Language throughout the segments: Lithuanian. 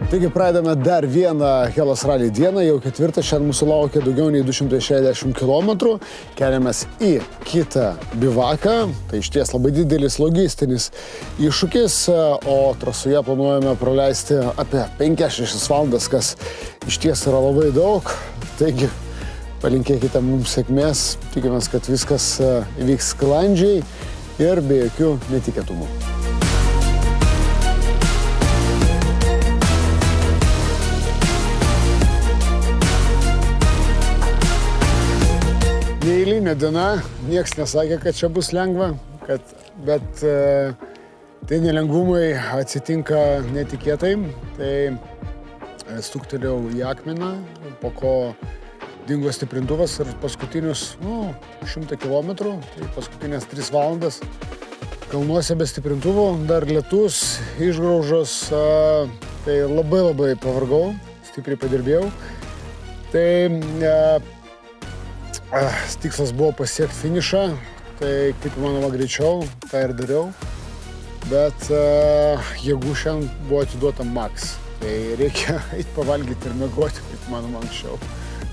Taigi pradedame dar vieną Hellas Rally dieną, jau ketvirtą, šiandien mūsų laukia daugiau nei 260 km, keliamės į kitą bivaką, tai išties labai didelis logistinis iššūkis, o trasoje planuojame praleisti apie 5-6 valandas, kas išties yra labai daug, taigi palinkėkite mums sėkmės, tikimės, kad viskas vyks sklandžiai ir be jokių netikėtumų. Neeilinė diena, nieks nesakė, kad čia bus lengva, bet tai nelengvumai atsitinka netikėtai. Tai stuktelėjau į akmeną, po ko dingo stiprintuvas ir paskutinius 100 km, tai paskutinės 3 valandas kalnuose be stiprintuvų, dar lietus, išgraužos, tai labai pavargau, stipriai padirbėjau. Tai tikslas buvo pasiekti finišą, tai kaip įmanoma greičiau, tą ir dariau, bet jėgų šiandien buvo atiduota maks, tai reikia eiti pavalgyti ir miegoti, kaip įmanoma anksčiau,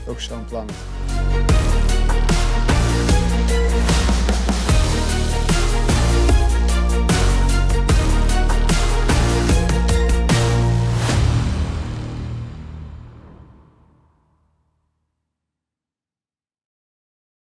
toks šiandien planas.